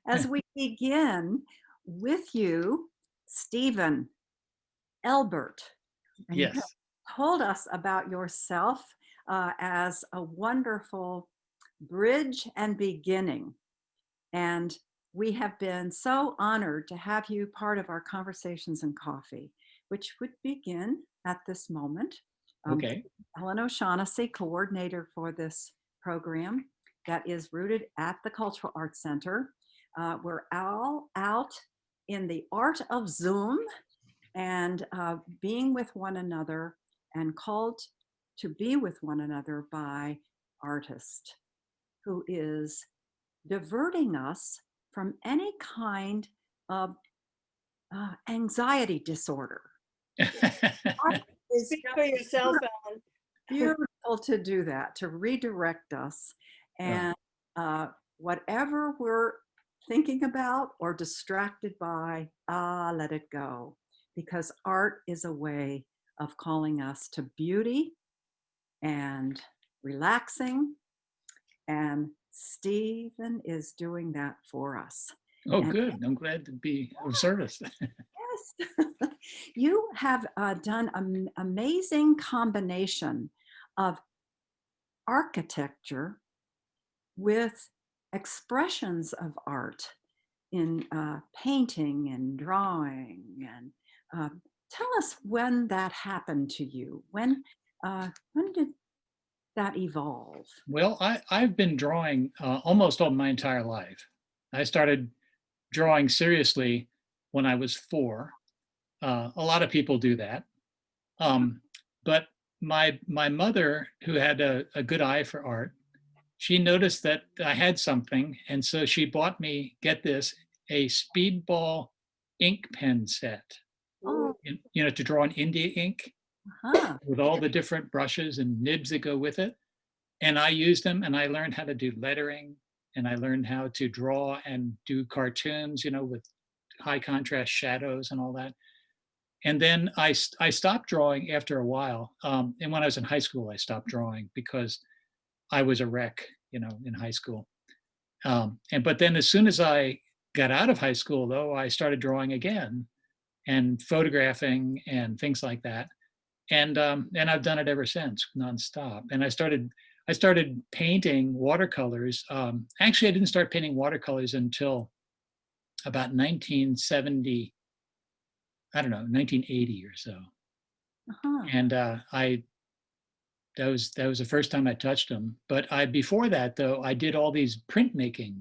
As we begin with you, Stephen Elbert, and you have Yes. told us about yourself as a wonderful bridge and beginning. And we have been so honored to have you part of our Conversations and Coffee, which would begin at this moment. Okay. Ellen O'Shaughnessy, coordinator for this program that is rooted at the Cultural Arts Center. We're all out in the art of Zoom and being with one another and called to be with one another by artist who is diverting us from any kind of anxiety disorder. Art is Speak for yourself, Ellen. beautiful to do that, to redirect us. And whatever we're thinking about or distracted by, let it go. Because art is a way of calling us to beauty and relaxing. And Stephen is doing that for us. Oh, And good. I'm glad to be of service. yes, you have done an amazing combination of architecture with expressions of art in painting and drawing. And tell us when that happened to you. When did that evolve? Well, I've been drawing almost all my entire life. I started drawing seriously when I was 4. A lot of people do that. But my mother, who had a good eye for art, she noticed that I had something, and so she bought me, get this, a speedball ink pen set, Oh, to draw in India ink uh-huh. with all the different brushes and nibs that go with it. And I used them, and I learned how to do lettering, and I learned how to draw and do cartoons, with high contrast shadows and all that. And then I stopped drawing after a while. And when I was in high school, I stopped drawing because I was a wreck, in high school. But then as soon as I got out of high school, though, I started drawing again and photographing and things like that. And I've done it ever since, nonstop. And I started painting watercolors. Actually, I didn't start painting watercolors until about 1970. I don't know, 1980 or so. Uh-huh. And that was the first time I touched them. But before that, though, I did all these printmaking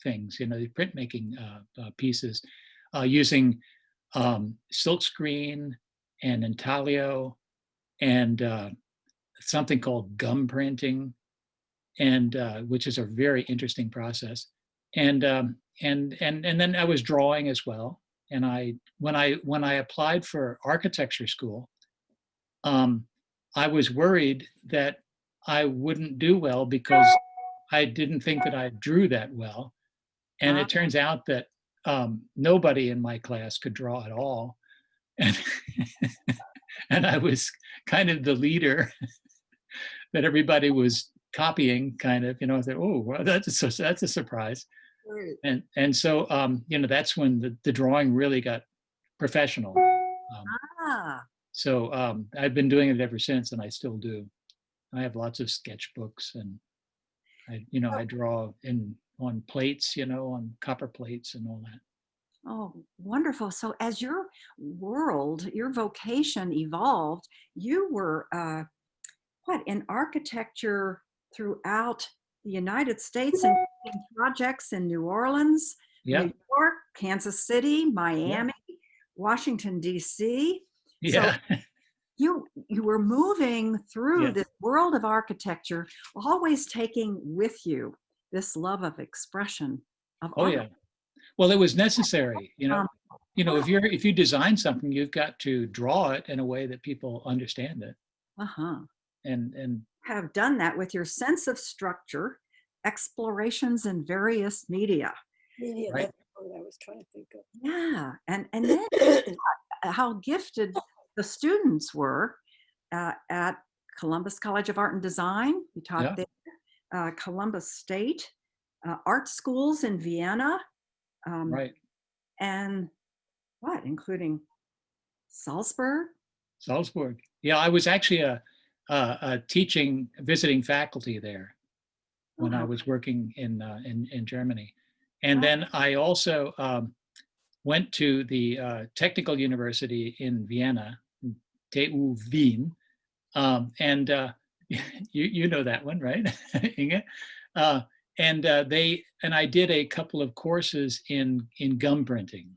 things, the printmaking pieces using silkscreen and intaglio and something called gum printing, and which is a very interesting process. And then I was drawing as well. And when I applied for architecture school, I was worried that I wouldn't do well because I didn't think that I drew that well. And Ah, it turns out that nobody in my class could draw at all. And, and I was kind of the leader that everybody was copying, kind of, I said, oh, well, that's a surprise. great. And so, that's when the drawing really got professional. Ah, So I've been doing it ever since, and I still do. I have lots of sketchbooks, and I draw on plates, on copper plates and all that. oh, wonderful. So as your world, your vocation evolved, you were in architecture throughout the United States and in projects in New Orleans, Yeah, New York, Kansas City, yeah, Miami, Washington, D.C. So yeah, you were moving through yes. this world of architecture, always taking with you this love of expression of Oh, art. yeah. Well, it was necessary. Um, If you design something, you've got to draw it in a way that people understand it. uh-huh. And Have done that with your sense of structure, explorations in various media. Media, right, that's what I was trying to think of. Yeah, and then how gifted the students were at Columbus College of Art and Design. You taught Yeah, there. Columbus State, art schools in Vienna, right. and what, including Salzburg? Salzburg. Yeah, I was actually a teaching, visiting faculty there when I Oh, was working in Germany. And how, then I also went to the Technical University in Vienna, TU Wien, and you know that one, right, Inge? Uh, and I did a couple of courses in gum printing,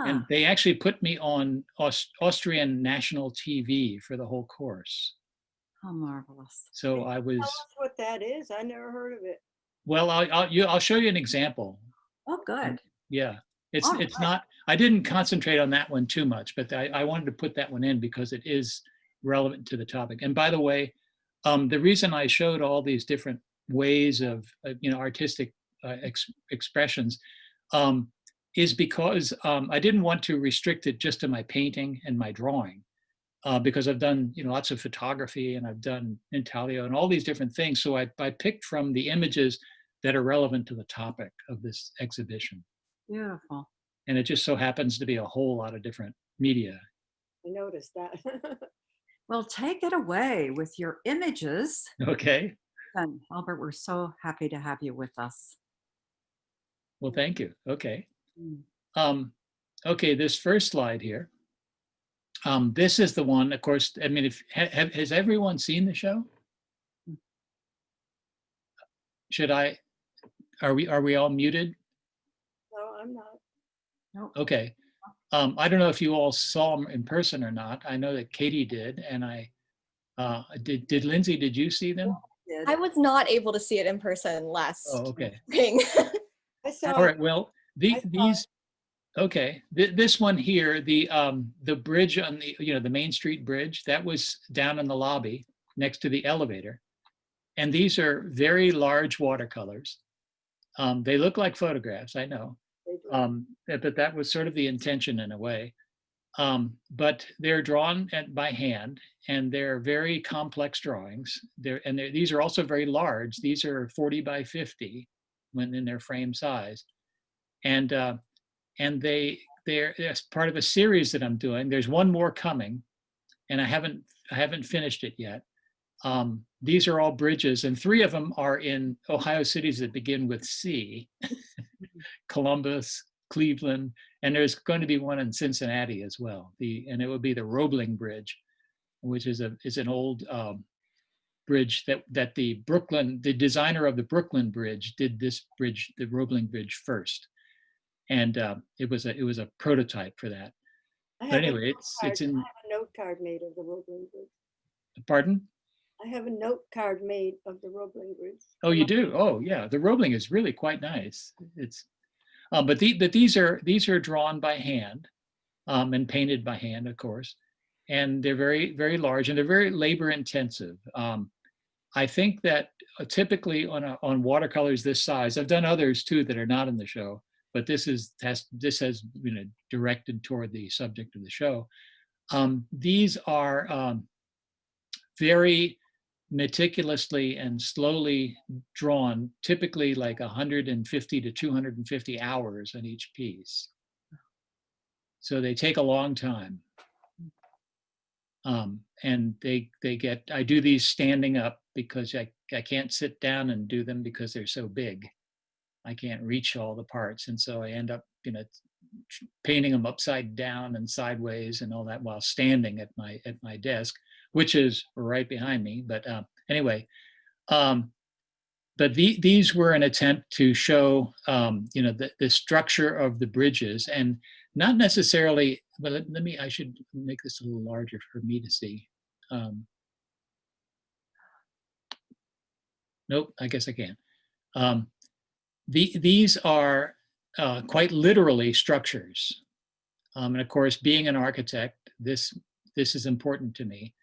and ah, they actually put me on Austrian national TV for the whole course. how marvelous. So Can I you tell was us what that is? I never heard of it. well. I'll show you an example. Oh, good. Yeah, All it's right. not. I didn't concentrate on that one too much, but I wanted to put that one in because it is relevant to the topic. And by the way, the reason I showed all these different ways of artistic expressions um, is because I didn't want to restrict it just to my painting and my drawing. Because I've done lots of photography and I've done intaglio and all these different things. So I picked from the images that are relevant to the topic of this exhibition. Beautiful. And it just so happens to be a whole lot of different media. I noticed that. Well, take it away with your images. Okay. And Albert, we're so happy to have you with us. Well, thank you. Okay. Mm. Okay, this first slide here. This is the one, of course, I mean, has everyone seen the show? Are we all muted? No, I'm not. Nope. Okay. I don't know if you all saw them in person or not. I know that Katie did, and did Lindsay, did you see them? Did. I was not able to see it in person last Oh, okay. spring. I saw All it. right. Well, I saw these, okay. This one here, the bridge on the Main Street bridge, that was down in the lobby next to the elevator. And these are very large watercolors. They look like photographs, I know. They do. But that was sort of the intention in a way. But they're drawn by hand, and they're very complex drawings. These are also very large. These are 40 by 50 when in their frame size, and they're as part of a series that I'm doing. There's one more coming, and I haven't finished it yet. These are all bridges, and 3 of them are in Ohio cities that begin with C: Columbus, Cleveland, and there's going to be one in Cincinnati as well. And it will be the Roebling Bridge, which is an old bridge that the designer of the Brooklyn Bridge did this bridge, the Roebling Bridge, first, and it was a prototype for that. I But have anyway, I it's in. have a note card made of the Roebling Bridge. Pardon? I have a note card made of the Roebling Bridge. Oh, you do? Oh, yeah. The Roebling is really quite nice. But these are drawn by hand, and painted by hand, of course, and they're very, very large, and they're very labor intensive. I think that typically on watercolors this size, I've done others too that are not in the show, but this has directed toward the subject of the show. These are very meticulously and slowly drawn, typically like 150 to 250 hours on each piece. So they take a long time. And I do these standing up because I can't sit down and do them because they're so big. I can't reach all the parts. And so I end up, painting them upside down and sideways and all that while standing at my desk, which is right behind me. But anyway, but these were an attempt to show, the structure of the bridges, and not necessarily. But I should make this a little larger for me to see. Nope, I guess I can. These are quite literally structures, and of course, being an architect, this is important to me.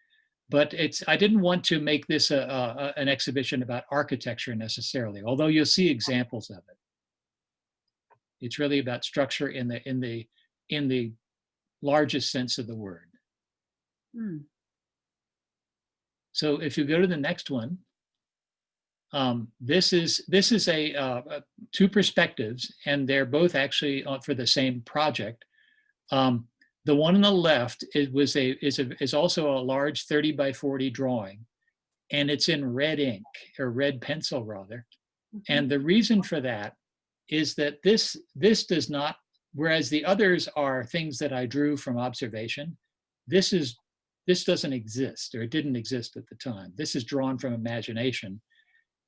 But I didn't want to make this an exhibition about architecture necessarily, although you'll see examples of it. It's really about structure in the largest sense of the word. Hmm. So if you go to the next one, this is two perspectives, and they're both actually for the same project. The one on the left is also a large 30 by 40 drawing, and it's in red ink, or red pencil rather. And the reason for that is that this does not, whereas the others are things that I drew from observation, this doesn't exist, or it didn't exist at the time. This is drawn from imagination.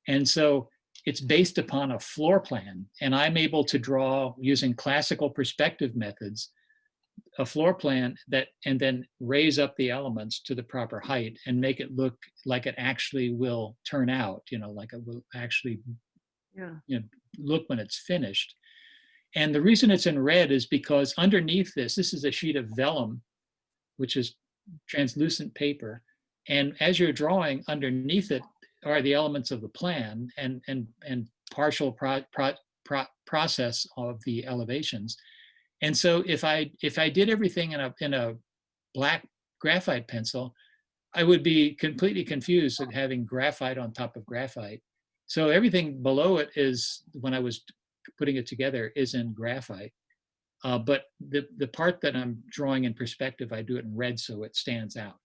And so it's based upon a floor plan, and I'm able to draw using classical perspective methods a floor plan and then raise up the elements to the proper height and make it look like it actually will turn out, like it will actually look when it's finished. And the reason it's in red is because underneath this is a sheet of vellum, which is translucent paper. And as you're drawing, underneath it are the elements of the plan and partial process of the elevations. And so if I did everything in a black graphite pencil, I would be completely confused at having graphite on top of graphite. So everything below it is, when I was putting it together, is in graphite. But the part that I'm drawing in perspective, I do it in red so it stands out.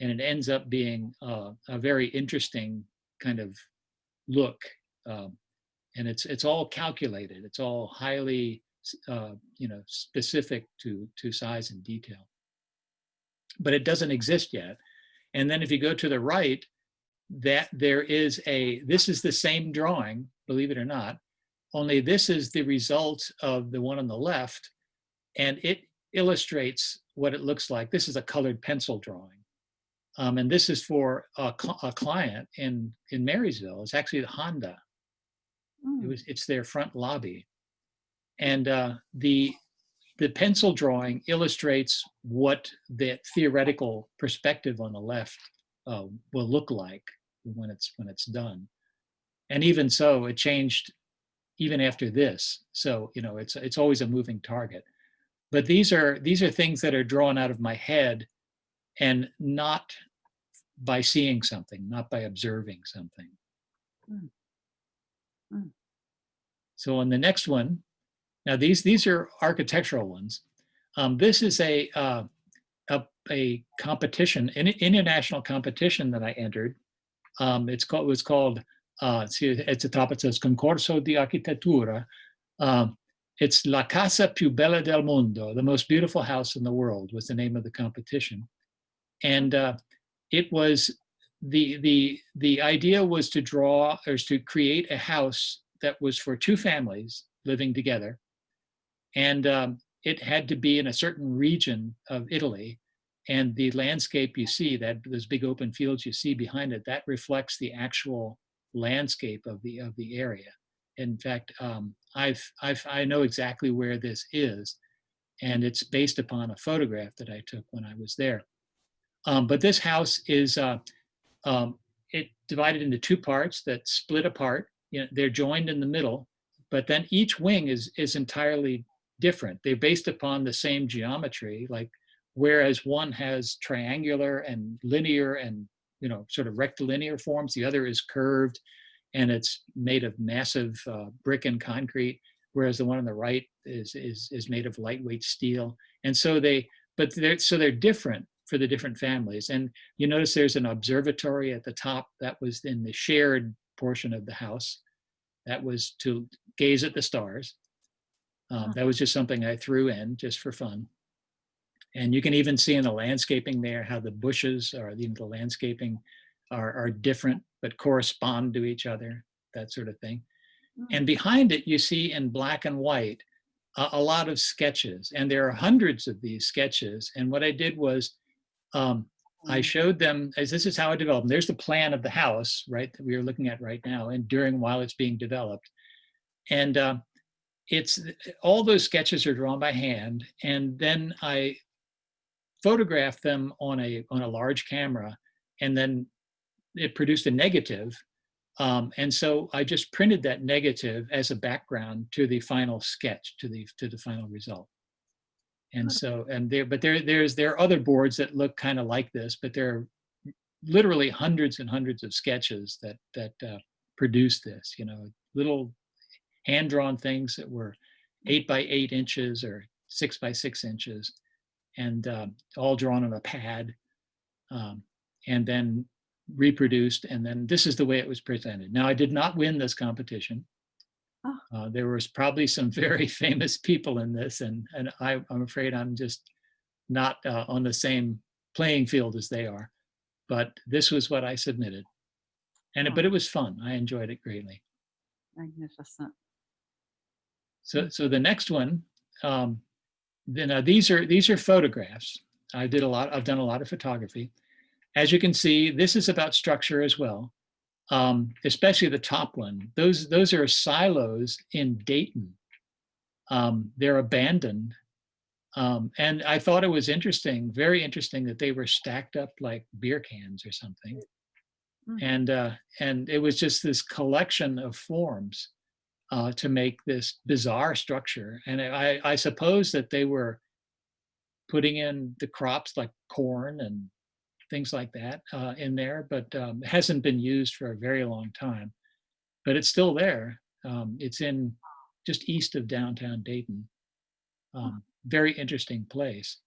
And it ends up being a very interesting kind of look. And it's all calculated. It's all highly specific to size and detail. But it doesn't exist yet. And then if you go to the right, that this is the same drawing, believe it or not, only this is the result of the one on the left, and it illustrates what it looks like. This is a colored pencil drawing. And this is for a client in Marysville. It's actually the Honda. It's their front lobby. And the pencil drawing illustrates what the theoretical perspective on the left will look like when it's done. And even so, it changed even after this. So it's always a moving target. But these are things that are drawn out of my head, and not by seeing something, not by observing something. So on the next one, now these are architectural ones. This is a competition, an international competition that I entered. It was called, see at the top it says Concorso di Architettura. It's La Casa Più Bella del Mondo, the most beautiful house in the world was the name of the competition. And it was, the idea was to draw, or to create a house that was for two families living together. And it had to be in a certain region of Italy. And the landscape you see, those big open fields you see behind it, that reflects the actual landscape of the area. In fact, I know exactly where this is, and it's based upon a photograph that I took when I was there. But this house is it divided into two parts that split apart. They're joined in the middle, but then each wing is entirely different. They're based upon the same geometry, like whereas one has triangular and linear and sort of rectilinear forms, the other is curved, and it's made of massive brick and concrete, whereas the one on the right is made of lightweight steel. And so they're different for the different families. And you notice there's an observatory at the top that was in the shared portion of the house. That was to gaze at the stars. That was just something I threw in just for fun. And you can even see in the landscaping there how the bushes or the landscaping are different but correspond to each other, that sort of thing. And behind it, you see in black and white a lot of sketches, and there are hundreds of these sketches. And what I did was I showed them, as this is how I developed them. There's the plan of the house, right, that we are looking at right now, and while it's being developed. And it's all those sketches are drawn by hand, and then I photographed them on a large camera, and then it produced a negative. And so I just printed that negative as a background to the final sketch, to the final result. And so, and there are other boards that look kind of like this, but there are literally hundreds and hundreds of sketches that produce this, little hand-drawn things that were 8 by 8 inches or 6 by 6 inches, and all drawn on a pad, and then reproduced. And then this is the way it was presented. Now, I did not win this competition. There was probably some very famous people in this, and I'm afraid I'm just not on the same playing field as they are. But this was what I submitted, but it was fun. I enjoyed it greatly. Magnificent. So the next one, then these are photographs. I've done a lot of photography. As you can see, this is about structure as well. Especially the top one. Those are silos in Dayton. They're abandoned. And I thought it was interesting, very interesting, that they were stacked up like beer cans or something. And it was just this collection of forms to make this bizarre structure. And I suppose that they were putting in the crops like corn and things like that in there, but it hasn't been used for a very long time. But it's still there. It's in just east of downtown Dayton. Very interesting place.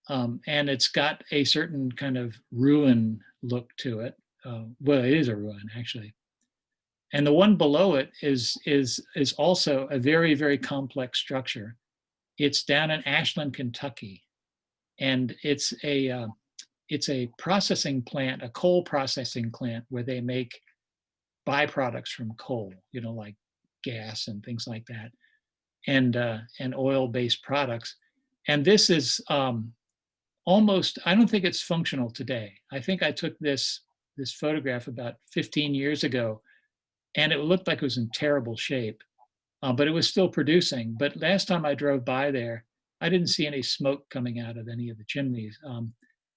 And it's got a certain kind of ruin look to it. Well, it is a ruin, actually. And the one below it is also a very, very complex structure. It's down in Ashland, Kentucky, and it's a processing plant, a coal processing plant, where they make byproducts from coal, like gas and things like that, and oil-based products. And this is almost, I don't think it's functional today. I think I took this photograph about 15 years ago, and it looked like it was in terrible shape, but it was still producing. But last time I drove by there, I didn't see any smoke coming out of any of the chimneys.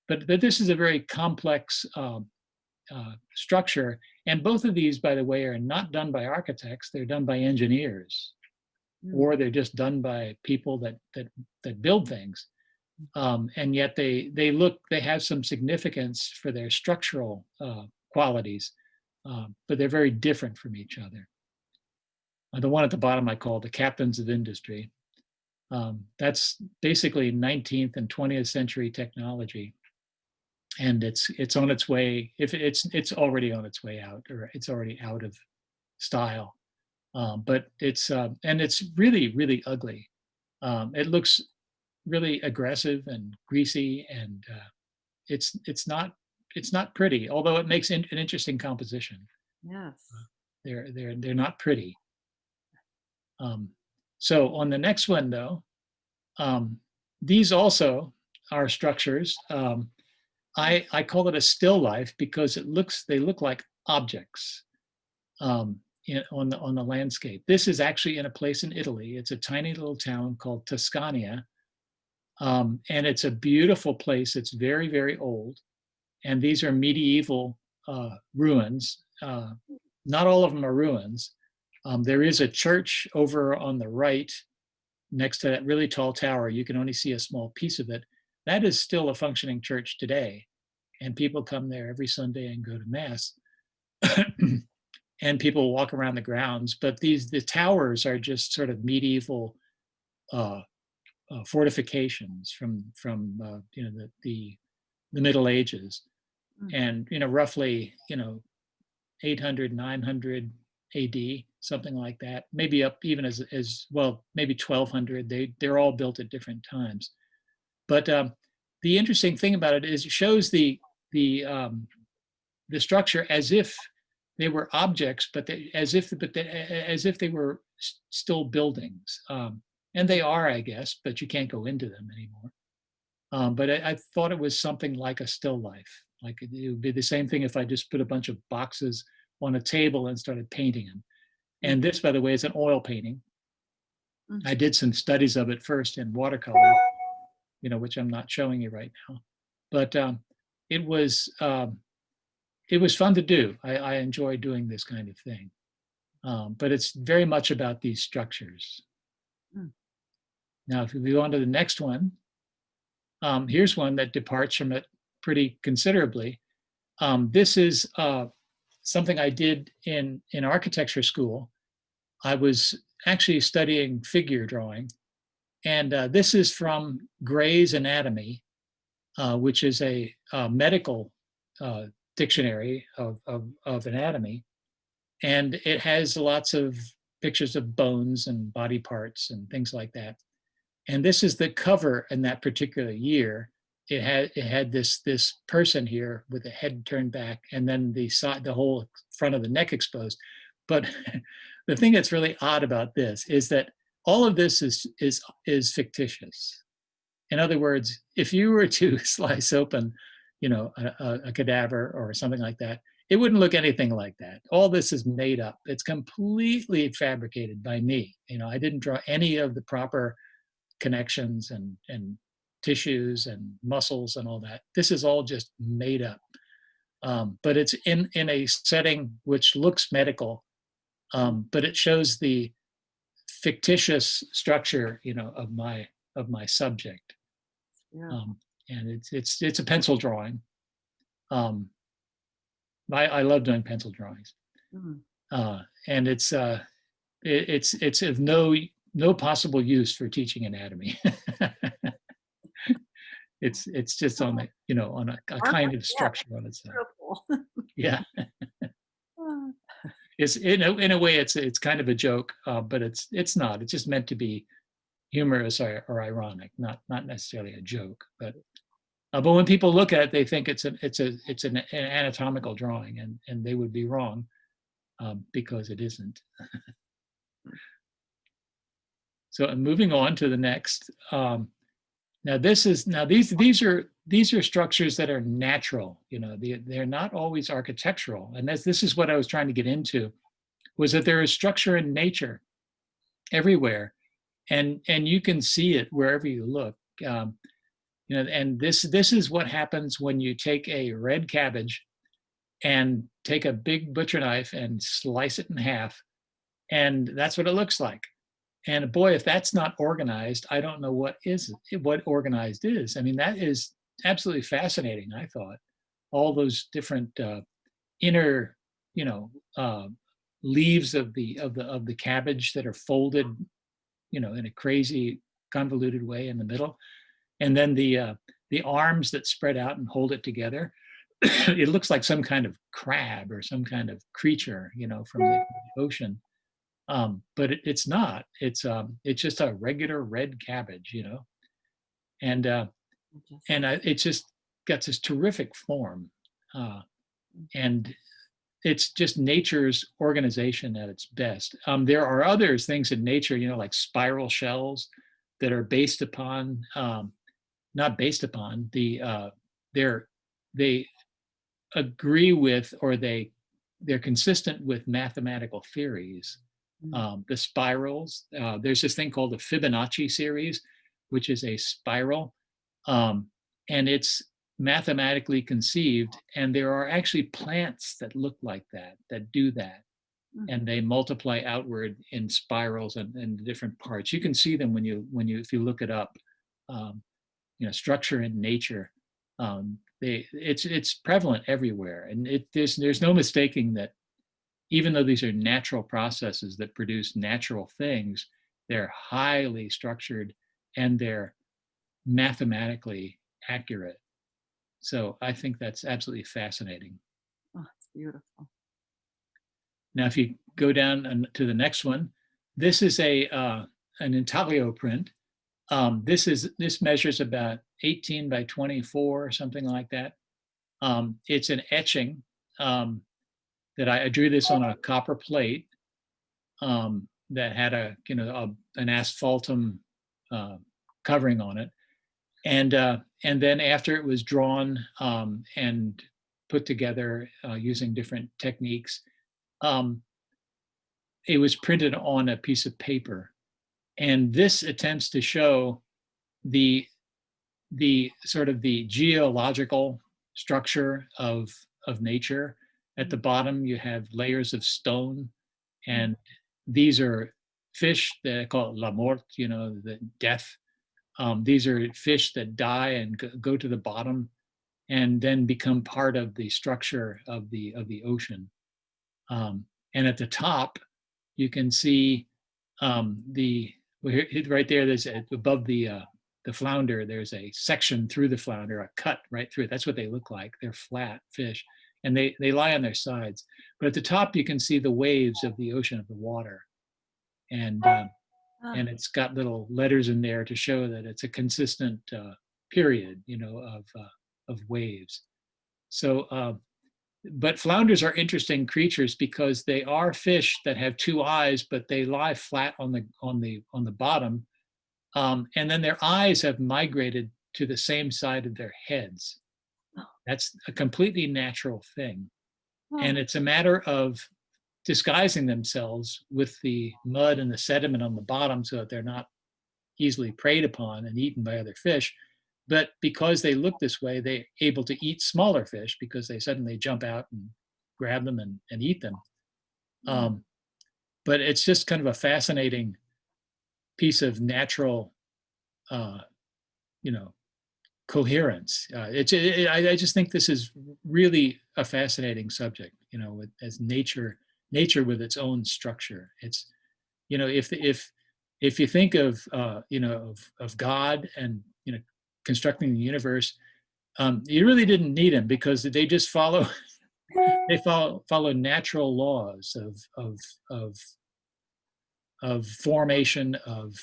But this is a very complex structure. And both of these, by the way, are not done by architects. They're done by engineers, or they're just done by people that build things. And yet they have some significance for their structural qualities, but they're very different from each other. The one at the bottom I call the captains of industry. That's basically 19th and 20th century technology, and it's on its way. If it's already on its way out, or it's already out of style. But it's and it's really, really ugly. It looks really aggressive and greasy, and it's not pretty. Although it makes an interesting composition. Yes. They're not pretty. So on the next one, though, these also are structures. I call it a still life because they look like objects on the landscape. This is actually in a place in Italy. It's a tiny little town called Tuscania, and it's a beautiful place. It's very, very old, and these are medieval ruins. Not all of them are ruins. There is a church over on the right next to that really tall tower. You can only see a small piece of it. That is still a functioning church today. And people come there every Sunday and go to Mass. And people walk around the grounds. But the towers are just sort of medieval fortifications from the Middle Ages. And roughly 800, 900 AD, something like that, maybe up even as well, maybe 1200. They're all built at different times. But the interesting thing about it is it shows the structure as if they were objects, but as if they were still buildings. And they are, I guess, but you can't go into them anymore. But I thought it was something like a still life. Like it would be the same thing if I just put a bunch of boxes on a table and started painting them. And this, by the way, is an oil painting. I did some studies of it first in watercolor, which I'm not showing you right now. But it was fun to do. I enjoy doing this kind of thing. But it's very much about these structures. Now, if we go on to the next one, Here's one that departs from it pretty considerably. This is something I did in architecture school. I was actually studying figure drawing. And this is from Gray's Anatomy, which is a medical dictionary of anatomy. And it has lots of pictures of bones and body parts and things like that. And this is the cover in that particular year. It had this person here with the head turned back, and then the whole front of the neck exposed. But the thing that's really odd about this is that all of this is fictitious. In other words, if you were to slice open, a cadaver or something like that, it wouldn't look anything like that. All this is made up. It's completely fabricated by me. I didn't draw any of the proper connections and tissues and muscles and all that. This is all just made up. But it's in a setting which looks medical, but it shows the fictitious structure, of my subject. Yeah. And it's a pencil drawing. I love doing pencil drawings. And it's of no possible use for teaching anatomy. It's just on on a kind of structure on its own. Beautiful. Yeah. It's in a way it's kind of a joke, but it's not. It's just meant to be humorous or ironic, not necessarily a joke. But when people look at it, they think it's an anatomical drawing, and they would be wrong, because it isn't. So moving on to the next. Now these are structures that are natural. They're not always architectural, and this is what I was trying to get into, was that there is structure in nature everywhere, and you can see it wherever you look. And this is what happens when you take a red cabbage and take a big butcher knife and slice it in half, and that's what it looks like. And boy, if that's not organized, I don't know what organized is. I mean, that is absolutely fascinating. I thought all those different inner, leaves of the cabbage that are folded, in a crazy convoluted way in the middle, and then the arms that spread out and hold it together. It looks like some kind of crab or some kind of creature, from the ocean. But it's not. It's just a regular red cabbage, and it's just got this terrific form, and it's just nature's organization at its best. There are other things in nature, like spiral shells that are based upon, not based upon they agree with, or they're consistent with mathematical theories. The spirals, there's this thing called the Fibonacci series, which is a spiral, and it's mathematically conceived, and there are actually plants that look like that do that, and they multiply outward in spirals and different parts. You can see them if you look it up. Structure in nature, it's prevalent everywhere, and there's no mistaking that. Even though these are natural processes that produce natural things, they're highly structured and they're mathematically accurate. So I think that's absolutely fascinating. Oh, it's beautiful. Now, if you go down to the next one, this is an Intaglio print. This measures about 18 by 24 or something like that. It's an etching. That I drew this on a copper plate that had an asphaltum covering on it, and then after it was drawn and put together using different techniques, it was printed on a piece of paper, and this attempts to show the sort of the geological structure of nature. At the bottom, you have layers of stone, and these are fish. They call it la mort, the death. These are fish that die and go to the bottom and then become part of the structure of the ocean. And at the top, you can see right there. There's above the flounder. There's a section through the flounder, a cut right through it. That's what they look like. They're flat fish, and they lie on their sides. But at the top, you can see the waves of the ocean, of the water, and it's got little letters in there to show that it's a consistent period, of waves. So, but flounders are interesting creatures because they are fish that have two eyes, but they lie flat on the bottom, and then their eyes have migrated to the same side of their heads. That's a completely natural thing, and it's a matter of disguising themselves with the mud and the sediment on the bottom so that they're not easily preyed upon and eaten by other fish. But because they look this way, they're able to eat smaller fish because they suddenly jump out and grab them and eat them. But it's just kind of a fascinating piece of natural, coherence. I just think this is really a fascinating subject, as nature with its own structure. It's, if you think of God and constructing the universe, you really didn't need him because they just follow natural laws of formation of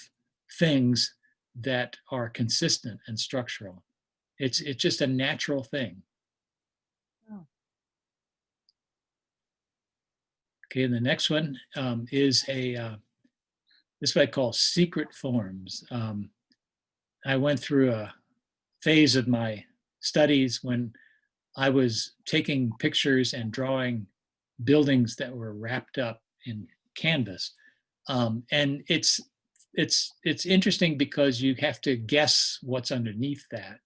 things that are consistent and structural. It's just a natural thing. Okay, and the next one is this is what I call secret forms. I went through a phase of my studies when I was taking pictures and drawing buildings that were wrapped up in canvas. And it's interesting because you have to guess what's underneath that.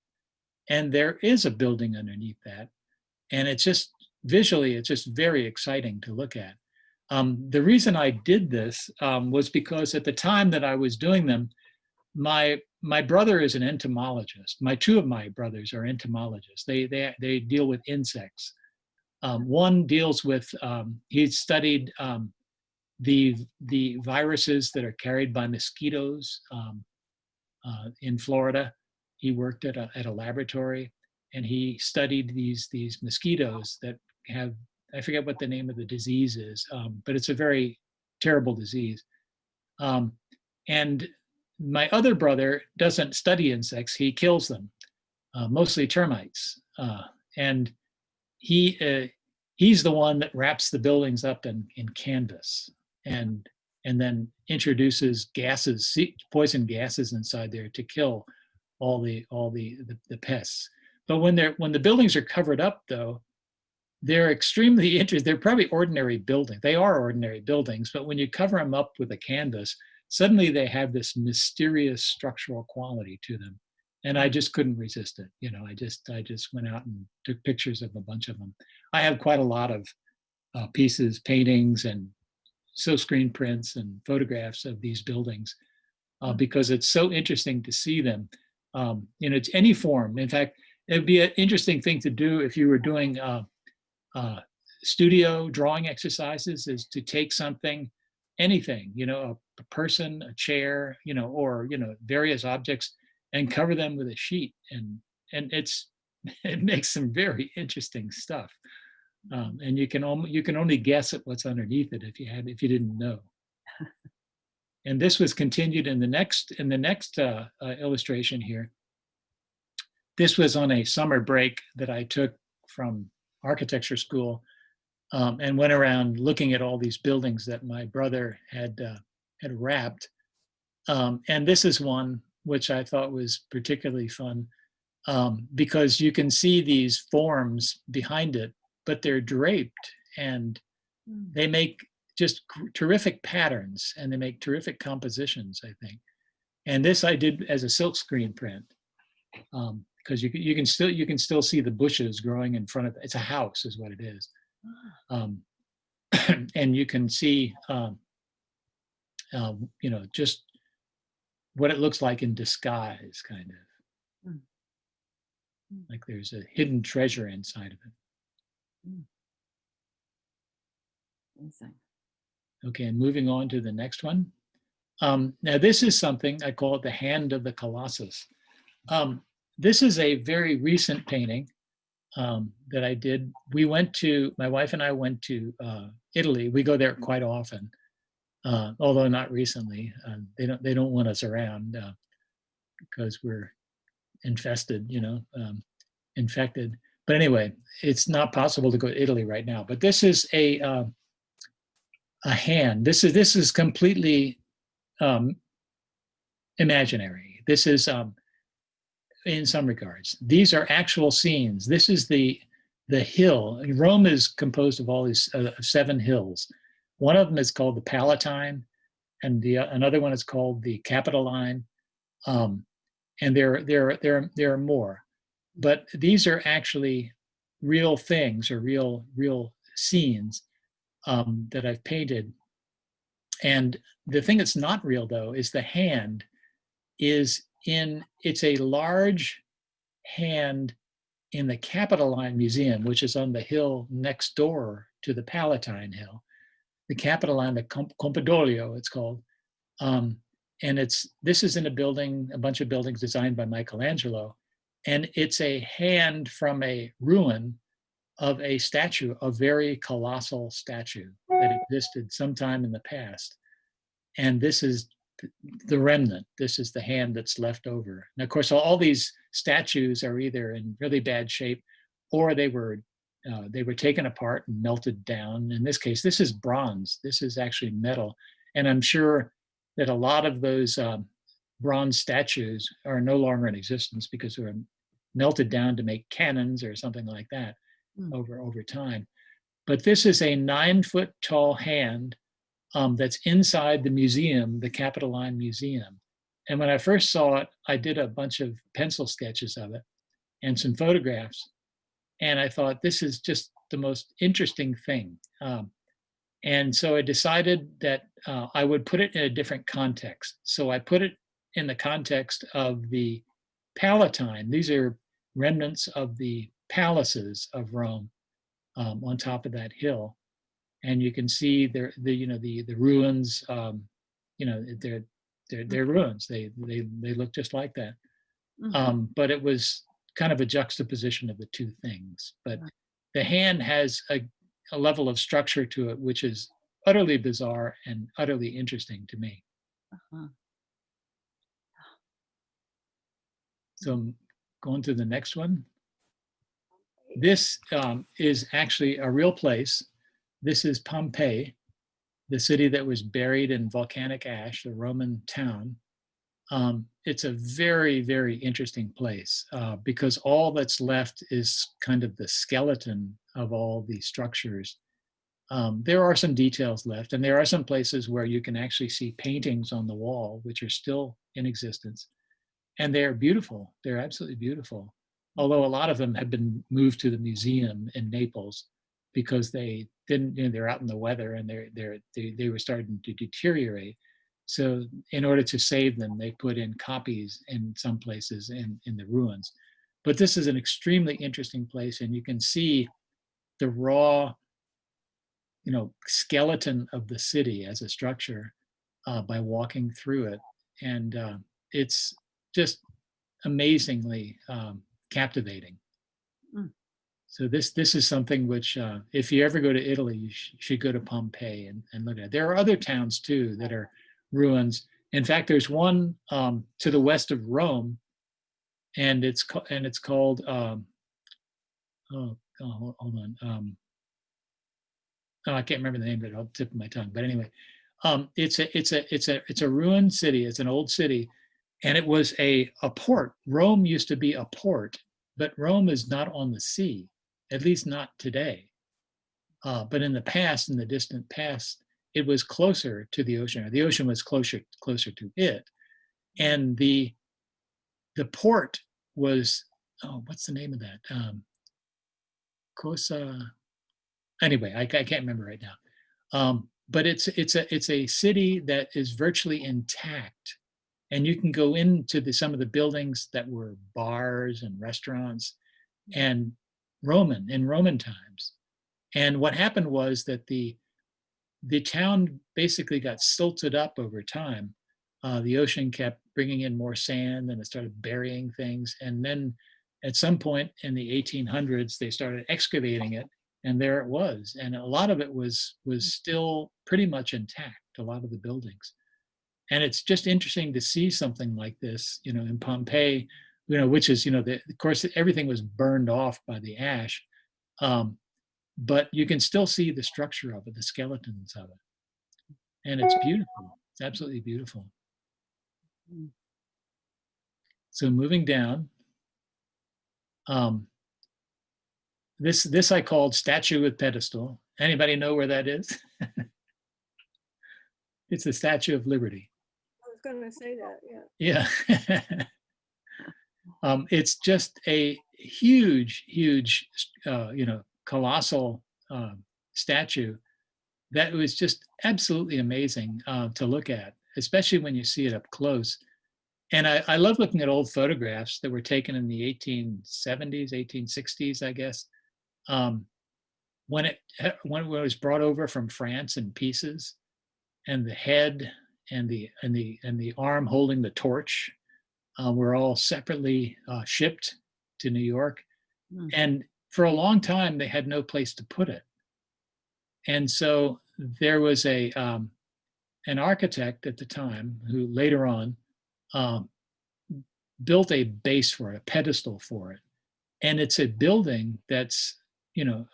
And there is a building underneath that. And it's just visually, it's just very exciting to look at. The reason I did this was because at the time that I was doing them, my brother is an entomologist. Two of my brothers are entomologists. They deal with insects. One deals with he studied the viruses that are carried by mosquitoes in Florida. He worked at a laboratory, and he studied these mosquitoes that have, I forget what the name of the disease is, but it's a very terrible disease. And my other brother doesn't study insects, he kills them, mostly termites. And he's the one that wraps the buildings up in canvas and then introduces gases, poison gases inside there to kill all the pests. But when the buildings are covered up, though, they're extremely interesting. They're probably ordinary buildings. They are ordinary buildings, but when you cover them up with a canvas, suddenly they have this mysterious structural quality to them. And I just couldn't resist it. I just went out and took pictures of a bunch of them. I have quite a lot of pieces, paintings, and silk screen prints and photographs of these buildings because it's so interesting to see them. It's any form. In fact, it'd be an interesting thing to do if you were doing studio drawing exercises, is to take something, anything, a person, a chair, or various objects, and cover them with a sheet, and it makes some very interesting stuff. And you can only guess at what's underneath it if you didn't know. And this was continued in the next illustration here. This was on a summer break that I took from architecture school, and went around looking at all these buildings that my brother had wrapped. And this is one which I thought was particularly fun because you can see these forms behind it, but they're draped, and they make just terrific patterns, and they make terrific compositions, I think. And this I did as a silk screen print because you can still see the bushes growing in front of it. It's a house, is what it is. And you can see, just what it looks like in disguise, kind of. Mm. Mm. Like there's a hidden treasure inside of it. Mm. Amazing. Okay, and moving on to the next one. Now this is something, I call it the Hand of the Colossus. This is a very recent painting that I did. My wife and I went to Italy. We go there quite often, although not recently. They don't want us around because we're infested, infected. But anyway, it's not possible to go to Italy right now. But this is a hand. This is completely imaginary. This is in some regards. These are actual scenes. This is the hill. Rome is composed of all these 7 hills. One of them is called the Palatine, and another one is called the Capitoline, and there are more. But these are actually real things or real scenes that I've painted. And the thing that's not real, though, is the hand it's a large hand in the Capitoline Museum, which is on the hill next door to the Palatine Hill. The Capitoline, the Campidoglio, it's called. And this is in a bunch of buildings designed by Michelangelo. And it's a hand from a ruin of a statue, a very colossal statue that existed sometime in the past. And this is the remnant. This is the hand that's left over. And of course, all these statues are either in really bad shape, or they were taken apart and melted down. In this case, this is bronze. This is actually metal. And I'm sure that a lot of those bronze statues are no longer in existence because they were melted down to make cannons or something like that over time. But this is a 9-foot tall hand that's inside the museum, the Capitoline Museum. And when I first saw it, I did a bunch of pencil sketches of it and some photographs. And I thought, this is just the most interesting thing. And so I decided that I would put it in a different context. So I put it in the context of the Palatine. These are remnants of the palaces of Rome on top of that hill. And you can see the ruins. They're ruins. They look just like that. Mm-hmm. But it was kind of a juxtaposition of the two things. But the hand has a level of structure to it which is utterly bizarre and utterly interesting to me. Uh-huh. So I'm going to the next one. This is actually a real place. This is Pompeii, the city that was buried in volcanic ash, the Roman town. It's a very, very interesting place because all that's left is kind of the skeleton of all the structures. There are some details left, and there are some places where you can actually see paintings on the wall, which are still in existence. And they're beautiful. They're absolutely beautiful. Although a lot of them have been moved to the museum in Naples because they didn't, they're out in the weather and they were starting to deteriorate. So in order to save them, they put in copies in some places in the ruins. But this is an extremely interesting place, and you can see the raw, skeleton of the city as a structure by walking through it. And it's just amazingly captivating. So this is something which, if you ever go to Italy, you should go to Pompeii and look at it. There are other towns too that are ruins. In fact, there's one to the west of Rome, and it's called hold on. I can't remember the name of it. I'll tip of my tongue. But anyway, it's a ruined city. It's an old city, and it was a port. Rome used to be a port, but Rome is not on the sea, at least not today. But in the past, in the distant past, it was closer to the ocean. Or the ocean was closer to it, and the port was what's the name of that? Cosa. Anyway, I can't remember right now. But it's a city that is virtually intact, and you can go into some of the buildings that were bars and restaurants and in Roman times. And what happened was that the town basically got silted up over time. The ocean kept bringing in more sand and it started burying things. And then at some point in the 1800s, they started excavating it, and there it was. And a lot of it was still pretty much intact, a lot of the buildings. And it's just interesting to see something like this, in Pompeii, which is, of course, everything was burned off by the ash. But you can still see the structure of it, the skeletons of it. And it's beautiful. It's absolutely beautiful. So moving down, this I called Statue with Pedestal. Anybody know where that is? It's the Statue of Liberty. I was going to say that, yeah. Yeah. It's just a huge, colossal statue that was just absolutely amazing to look at, especially when you see it up close. And I love looking at old photographs that were taken in the 1870s, 1860s, I guess, when it was brought over from France in pieces, and the head and the arm holding the torch were all separately shipped to New York. And for a long time, they had no place to put it. And so there was an architect at the time who later on built a base for it, a pedestal for it. And it's a building that's,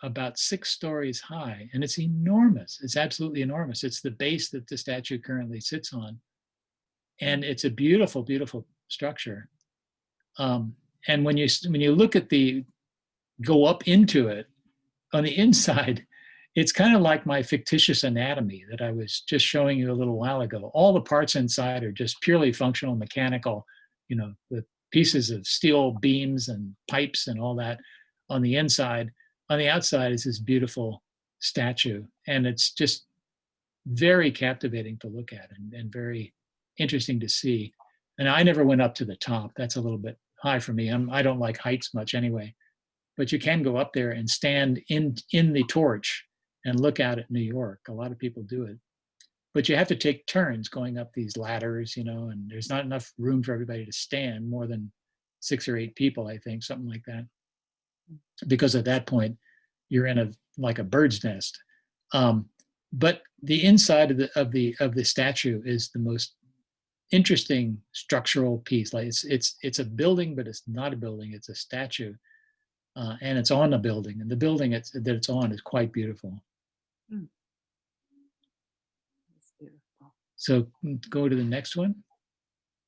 about 6 stories high, and it's enormous. It's absolutely enormous. It's the base that the statue currently sits on. And it's a beautiful, beautiful structure. And when you look at go up into it, on the inside, it's kind of like my fictitious anatomy that I was just showing you a little while ago. All the parts inside are just purely functional, mechanical, with pieces of steel beams and pipes and all that on the inside. On the outside is this beautiful statue, and it's just very captivating to look at and very interesting to see. And I never went up to the top. That's a little bit high for me. I don't like heights much anyway. But you can go up there and stand in the torch and look out at New York. A lot of people do it. But you have to take turns going up these ladders, and there's not enough room for everybody to stand, more than 6 or 8 people, I think, something like that. Because at that point, you're in like a bird's nest. But the inside of the statue is the most interesting structural piece. Like it's a building, but it's not a building. It's a statue. And it's on a building, and the building that it's on is quite beautiful. That's beautiful. So go to the next one.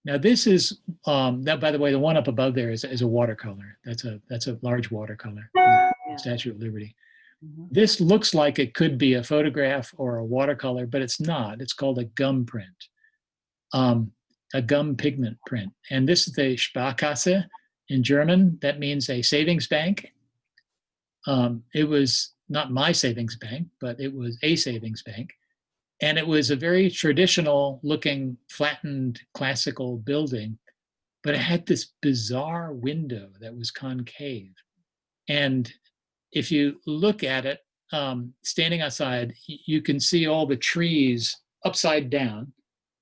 Now this is that, by the way, the one up above there is a watercolor. That's a large watercolor, Statue of Liberty. This looks like it could be a photograph or a watercolor, but it's not. It's called a gum print, a gum pigment print, and this is the Sparkasse. In German, that means a savings bank. It was not my savings bank, but it was a savings bank. And it was a very traditional looking, flattened, classical building, but it had this bizarre window that was concave. And if you look at it, standing outside, you can see all the trees upside down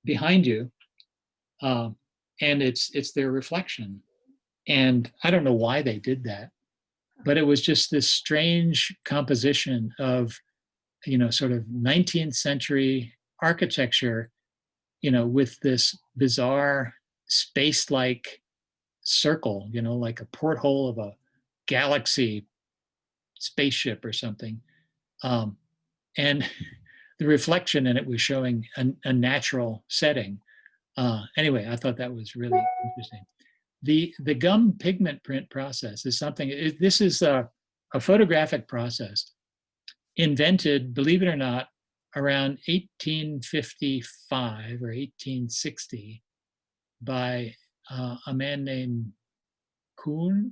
behind you. And it's their reflection. And I don't know why they did that, but it was just this strange composition of, sort of 19th century architecture, with this bizarre space-like circle, like a porthole of a galaxy spaceship or something. And the reflection in it was showing a natural setting. Anyway, I thought that was really interesting. The gum pigment print process is something, this is a photographic process invented, believe it or not, around 1855 or 1860 by a man named Kuhn,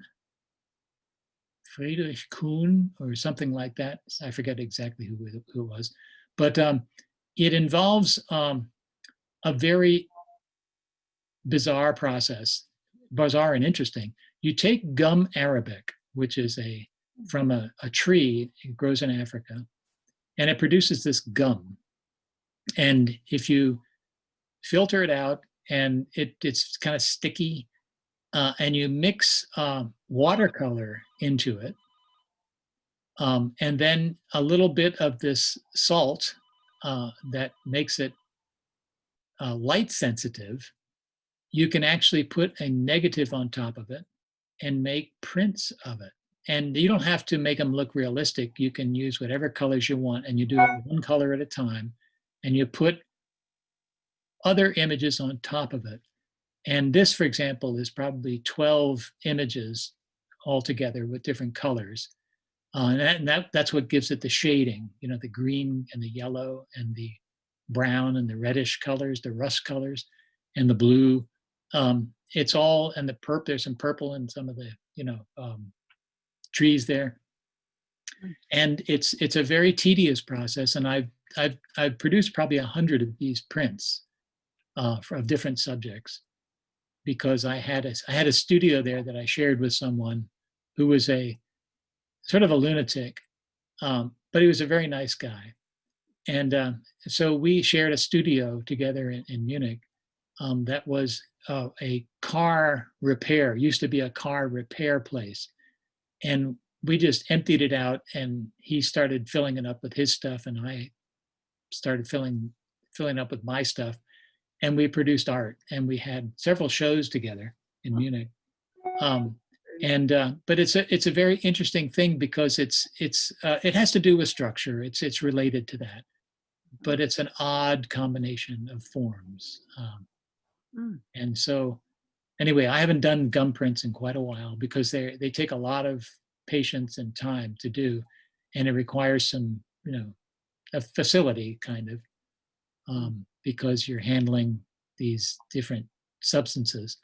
Friedrich Kuhn, or something like that. I forget exactly who it was, but it involves a very bizarre process, bizarre and interesting. You take gum arabic, which is from a tree, it grows in Africa, and it produces this gum. And if you filter it out, and it's kind of sticky, and you mix watercolor into it, and then a little bit of this salt that makes it light sensitive, you can actually put a negative on top of it and make prints of it. And you don't have to make them look realistic. You can use whatever colors you want, and you do it one color at a time, and you put other images on top of it. And this, for example, is probably 12 images altogether with different colors. And that's what gives it the shading, you know, the green and the yellow and the brown and the reddish colors, the rust colors and the blue. It's all, and the purple, there's some purple in some of the, you know, trees there. And it's a very tedious process. And I've produced probably 100 of these prints of different subjects, because I had a studio there that I shared with someone who was a sort of a lunatic, but he was a very nice guy. And so we shared a studio together in Munich that was a car repair, used to be a car repair place. And we just emptied it out, and he started filling it up with his stuff, and I started filling up with my stuff. And we produced art, and we had several shows together in Munich. But it's a very interesting thing, because it has to do with structure. It's related to that, but it's an odd combination of forms. And so, anyway, I haven't done gum prints in quite a while, because they take a lot of patience and time to do, and it requires some, you know, a facility kind of, because you're handling these different substances.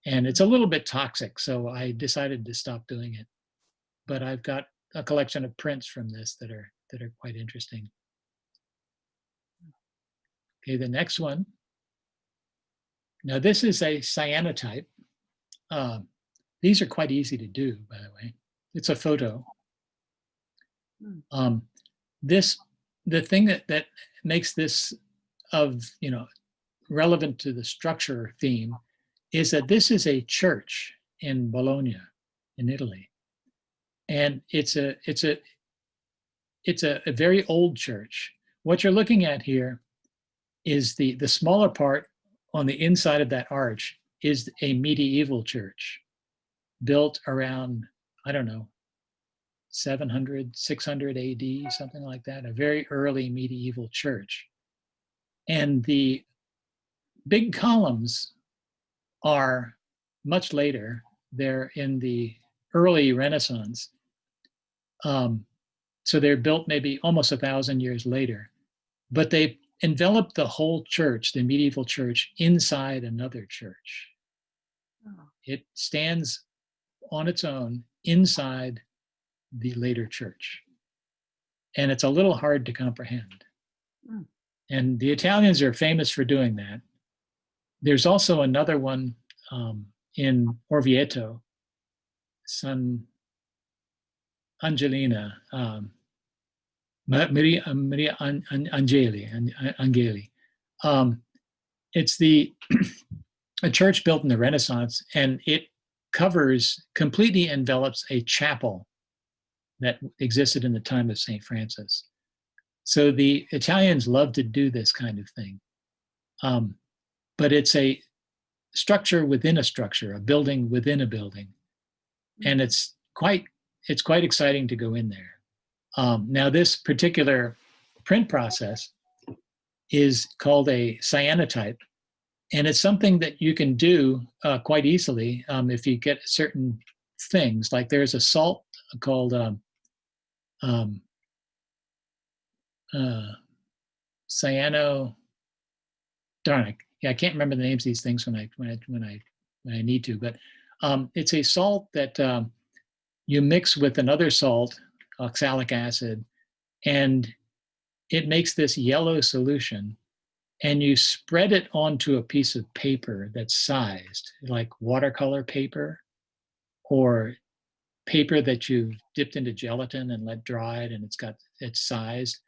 And it's a little bit toxic, so I decided to stop doing it. But I've got a collection of prints from this that are quite interesting. Okay, the next one. Now this is a cyanotype. These are quite easy to do, by the way. It's a photo. The thing that makes this relevant to the structure theme is that this is a church in Bologna, in Italy, and it's a very old church. What you're looking at here is the smaller part on the inside of that arch is a medieval church built around, I don't know, 700, 600 AD, something like that, a very early medieval church. And the big columns are much later. They're in the early Renaissance. So they're built maybe almost 1,000 years later, but they enveloped the whole church, the medieval church, inside another church. It stands on its own inside the later church. And it's a little hard to comprehend. And the Italians are famous for doing that. There's also another one in Orvieto, San Angelina, Maria Angeli. It's a church built in the Renaissance, and it completely envelops a chapel that existed in the time of St. Francis. So the Italians love to do this kind of thing. But it's a structure within a structure, a building within a building. And it's quite exciting to go in there. Now this particular print process is called a cyanotype, and it's something that you can do quite easily if you get certain things. Like there's a salt called Cyanotarnic. Yeah, I can't remember the names of these things when I need to, but it's a salt that you mix with another salt, oxalic acid, and it makes this yellow solution. and you spread it onto a piece of paper that's sized, like watercolor paper or paper that you've dipped into gelatin and let dried and it's sized,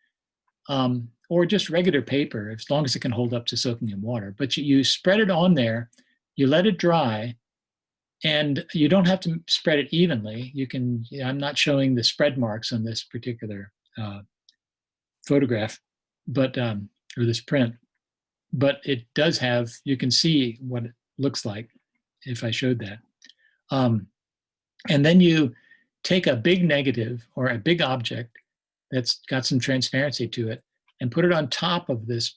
or just regular paper, as long as it can hold up to soaking in water. But you spread it on there, you let it dry, and you don't have to spread it evenly. You can, I'm not showing the spread marks on this particular photograph, but, or this print, but it does have, you can see what it looks like if I showed that. And then you take a big negative or a big object that's got some transparency to it and put it on top of this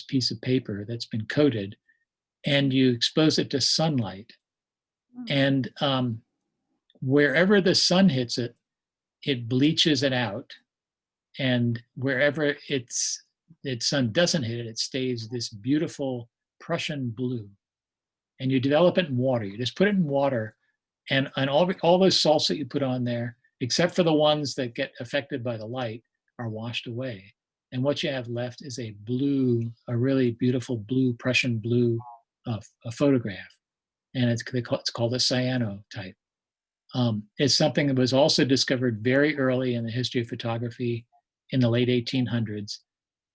piece of paper that's been coated, and you expose it to sunlight. And wherever the sun hits it, it bleaches it out. And wherever its sun doesn't hit it, it stays this beautiful Prussian blue. And you develop it in water. You just put it in water, and all those salts that you put on there, except for the ones that get affected by the light, are washed away. And what you have left is a really beautiful blue, Prussian blue a photograph. And it's called a cyanotype. It's something that was also discovered very early in the history of photography in the late 1800s.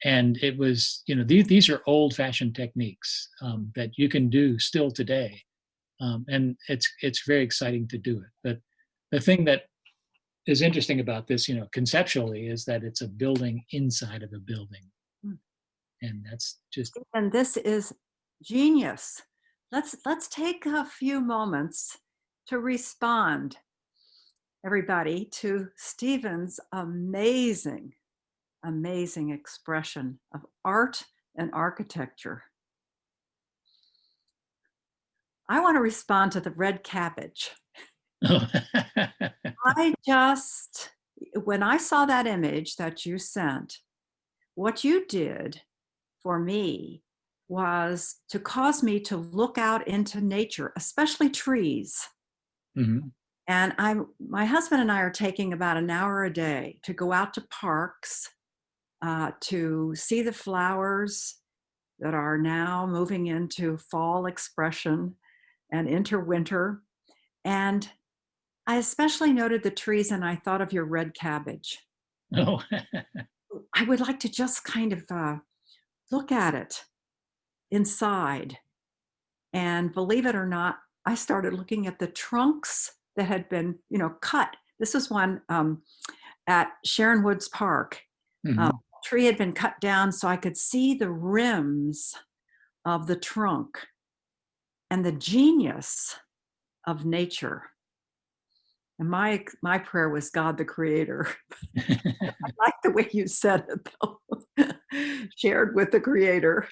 And it was, these are old-fashioned techniques that you can do still today. And it's very exciting to do it. But the thing that is interesting about this, conceptually, is that it's a building inside of a building. And that's just... And this is genius. Let's take a few moments to respond, everybody, to Stephen's amazing expression of art and architecture. I want to respond to the red cabbage. When I saw that image that you sent, what you did for me was to cause me to look out into nature, especially trees. Mm-hmm. And my husband and I are taking about an hour a day to go out to parks, to see the flowers that are now moving into fall expression and into winter. And I especially noted the trees, and I thought of your red cabbage. Oh. I would like to just kind of look at it inside. And believe it or not, I started looking at the trunks that had been, cut. This was one at Sharon Woods Park. Mm-hmm. Tree had been cut down so I could see the rims of the trunk and the genius of nature. And my prayer was God the Creator. I like the way you said it, though. Shared with the Creator.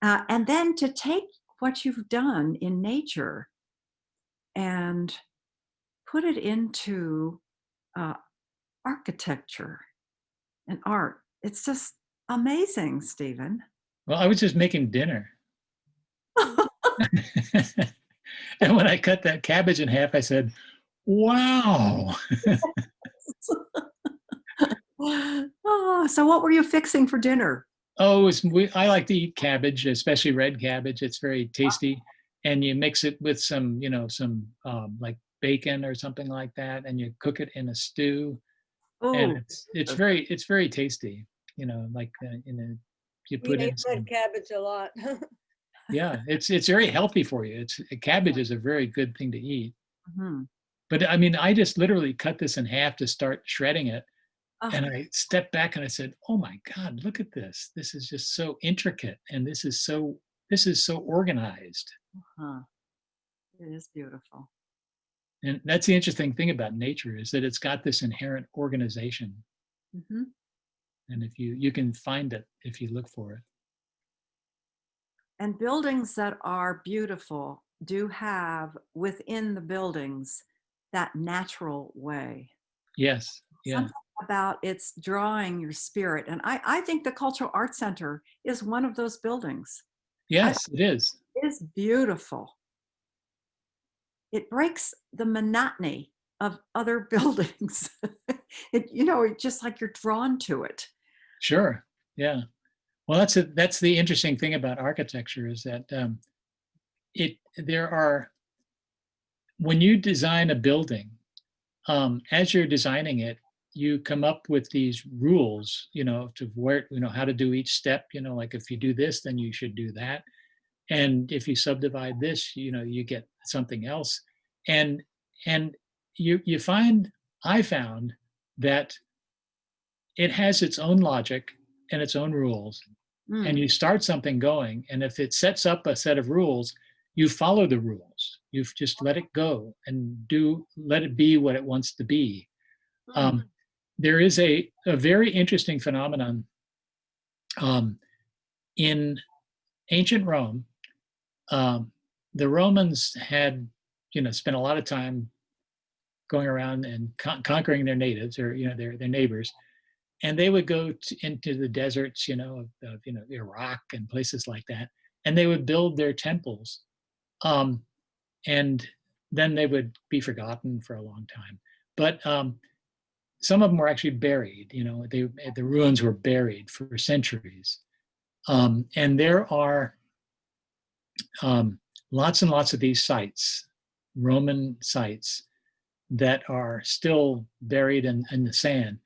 And then to take what you've done in nature and put it into architecture and art. It's just amazing, Stephen. Well, I was just making dinner. And when I cut that cabbage in half, I said, wow. Oh, so what were you fixing for dinner? Oh, I like to eat cabbage, especially red cabbage. It's very tasty. And you mix it with some like bacon or something like that, and you cook it in a stew. Oh, and it's very tasty. Like you We put in ate some, red cabbage a lot. yeah, it's very healthy for you. Cabbage is a very good thing to eat. mm-hmm. But I mean, I just literally cut this in half to start shredding it. Oh. And I stepped back and I said, oh my God, look at this. This is just so intricate. And this is so organized. Uh-huh. It is beautiful. And that's the interesting thing about nature, is that it's got this inherent organization. Mm-hmm. And if you can find it if you look for it. And buildings that are beautiful do have within the buildings that natural way. Yes. Yeah. Something about it's drawing your spirit. And I think the Cultural Arts Center is one of those buildings. Yes, it is. It is beautiful. It breaks the monotony of other buildings. It's just like you're drawn to it. Sure. Yeah. Well, that's the interesting thing about architecture is that when you design a building, as you're designing it, you come up with these rules, to where, how to do each step, like if you do this, then you should do that. And if you subdivide this, you get something else. And I found that it has its own logic and its own rules. And you start something going, and if it sets up a set of rules, you follow the rules. You've just let it go and let it be what it wants to be. There is a very interesting phenomenon in ancient Rome. The Romans had, spent a lot of time going around and conquering their natives, or their neighbors, and they would go into the deserts, of Iraq and places like that, and they would build their temples, and then they would be forgotten for a long time. But some of them were actually buried. The ruins were buried for centuries, and there are lots and lots of these sites, Roman sites, that are still buried in the sand,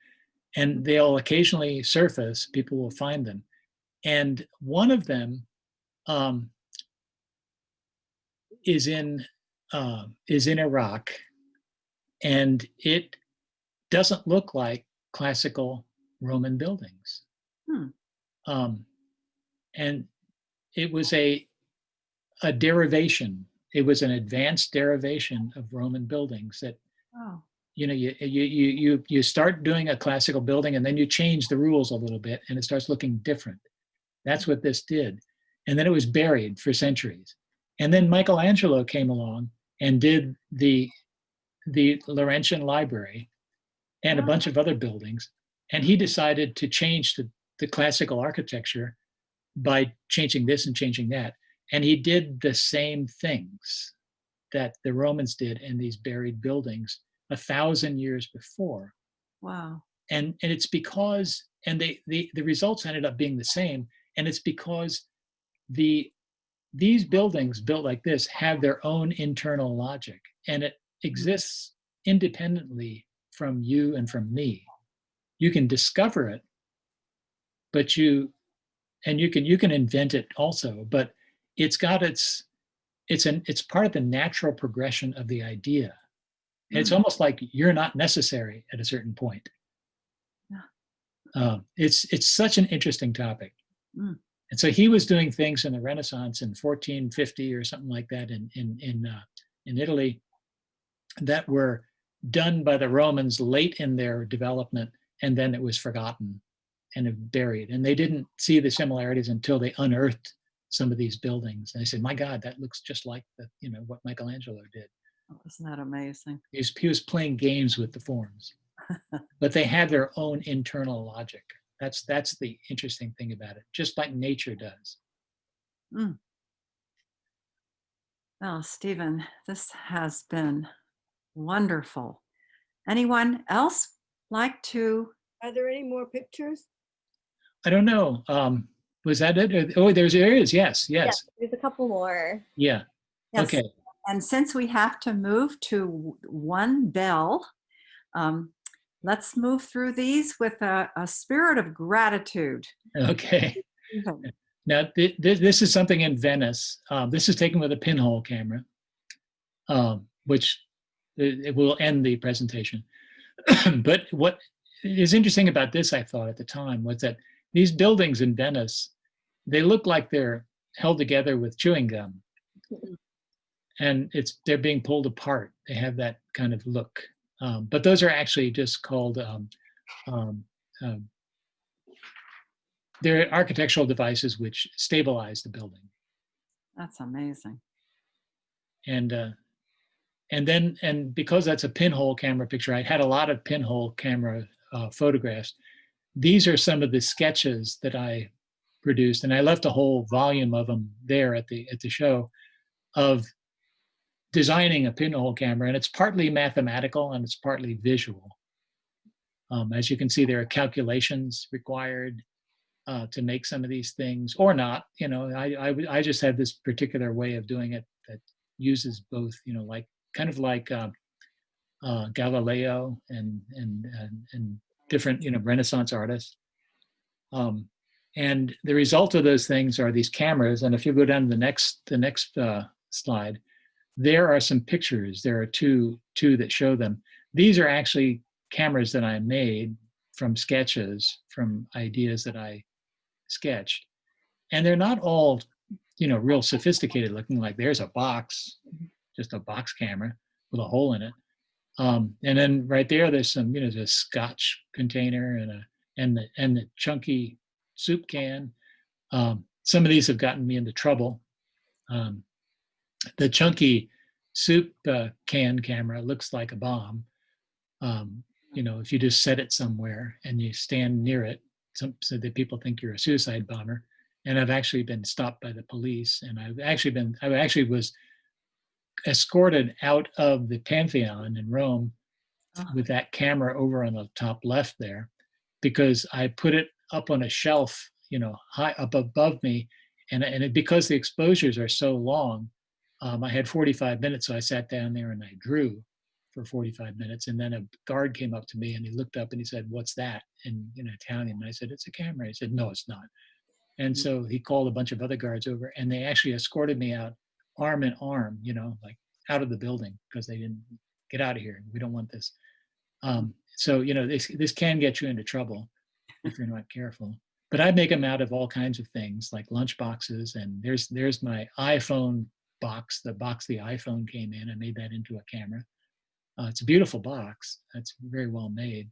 and they'll occasionally surface. People will find them, and one of them is in Iraq, and it doesn't look like classical Roman buildings. And it was a derivation. It was an advanced derivation of Roman buildings that, you start doing a classical building and then you change the rules a little bit and it starts looking different. That's what this did. And then it was buried for centuries. And then Michelangelo came along and did the Laurentian Library and a bunch of other buildings. And he decided to change the classical architecture by changing this and changing that. And he did the same things that the Romans did in these buried buildings 1,000 years before. Wow. And it's because, and the results ended up being the same. And it's because these buildings built like this have their own internal logic, and it exists independently from you and from me. You can discover it, but you can invent it also, but it's part of the natural progression of the idea. And it's almost like you're not necessary at a certain point. It's such an interesting topic. And so he was doing things in the Renaissance in 1450 or something like that in Italy that were done by the Romans late in their development, and then it was forgotten and buried. And they didn't see the similarities until they unearthed some of these buildings. And they said, my God, that looks just like what Michelangelo did. Oh, isn't that amazing? He was playing games with the forms, but they had their own internal logic. That's the interesting thing about it, just like nature does. Well, Stephen, this has been wonderful. Anyone else like to? Are there any more pictures? I don't know. Was that it? Oh, there is. Yes. There's a couple more. Yeah. Yes. Okay. And since we have to move to one bell, let's move through these with a spirit of gratitude. Okay. Now, this is something in Venice. This is taken with a pinhole camera, which it will end the presentation. But what is interesting about this, I thought at the time, was that these buildings in Venice, they look like they're held together with chewing gum. And they're being pulled apart. They have that kind of look. But those are actually just called, they're architectural devices which stabilize the building. That's amazing. And because that's a pinhole camera picture, I had a lot of pinhole camera photographs. These are some of the sketches that I produced, and I left a whole volume of them there at the show of designing a pinhole camera, and it's partly mathematical and it's partly visual. As you can see, there are calculations required. to make some of these things, or not. You know, I just have this particular way of doing it that uses both. You know, like kind of like Galileo and different, you know, Renaissance artists. And the result of those things are these cameras. And if you go down to the next slide, there are some pictures. There are two that show them. These are actually cameras that I made from sketches, from ideas that I sketched. And they're not all, you know, real sophisticated looking, like there's a box, just a box camera with a hole in it. And then right there's some, you know, there's a scotch container and the chunky soup can. Some of these have gotten me into trouble. The chunky soup can camera looks like a bomb. You know, if you just set it somewhere and you stand near it, so that people think you're a suicide bomber. And I've actually been stopped by the police, and I actually was escorted out of the Pantheon in Rome with that camera over on the top left there, because I put it up on a shelf, you know, high up above me, and because the exposures are so long, I had 45 minutes, so I sat down there and I drew for 45 minutes, and then a guard came up to me and he looked up and he said, "What's that?" in Italian. And I said, "It's a camera." He said, "No, it's not." And so he called a bunch of other guards over, and they actually escorted me out arm in arm, you know, like out of the building, because they didn't get out of here. We don't want this. So, you know, this can get you into trouble if you're not careful. But I make them out of all kinds of things, like lunch boxes. And there's my iPhone box, the box the iPhone came in. I made that into a camera. It's a beautiful box. That's very well made.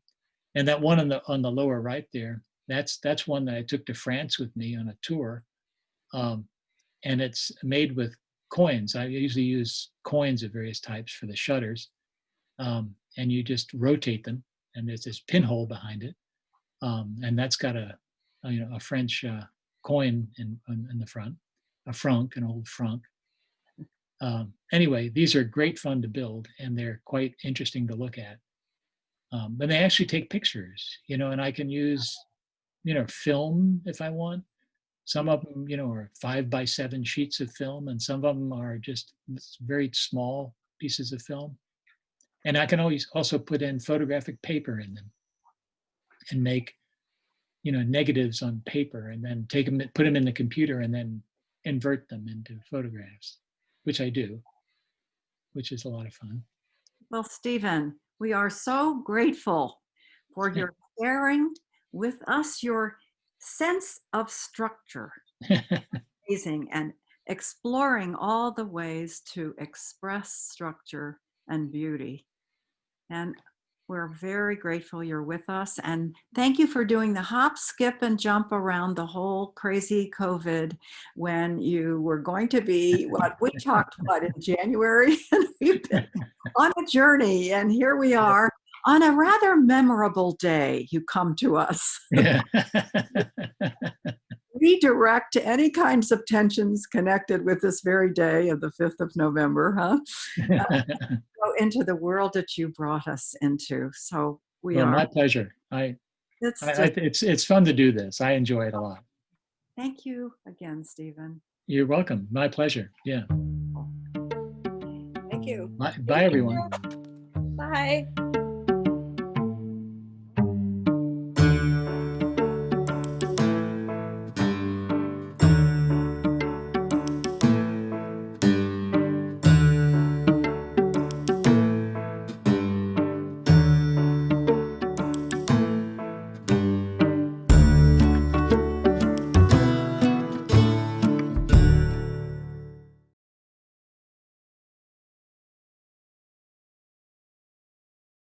And that one on the lower right there, that's one that I took to France with me on a tour. And it's made with coins. I usually use coins of various types for the shutters. And you just rotate them, and there's this pinhole behind it. And that's got a French coin in the front, a franc, an old franc. Anyway, these are great fun to build, and they're quite interesting to look at. But they actually take pictures, you know, and I can use, you know, film if I want. Some of them, you know, are 5x7 sheets of film, and some of them are just very small pieces of film. And I can always also put in photographic paper in them and make, you know, negatives on paper, and then take them, put them in the computer, and then invert them into photographs, which I do, which is a lot of fun. Well, Stephen, we are so grateful for your sharing with us your sense of structure. Amazing, and exploring all the ways to express structure and beauty. And we're very grateful you're with us. And thank you for doing the hop, skip, and jump around the whole crazy COVID when you were going to be, we talked about in January, and we've been on a journey. And here we are on a rather memorable day. You come to us. Yeah. Redirect any kinds of tensions connected with this very day of the 5th of November, huh? Go into the world that you brought us into. So we are. My pleasure. It's fun to do this. I enjoy it a lot. Thank you again, Stephen. You're welcome. My pleasure. Yeah. Thank you. Bye everyone. Bye.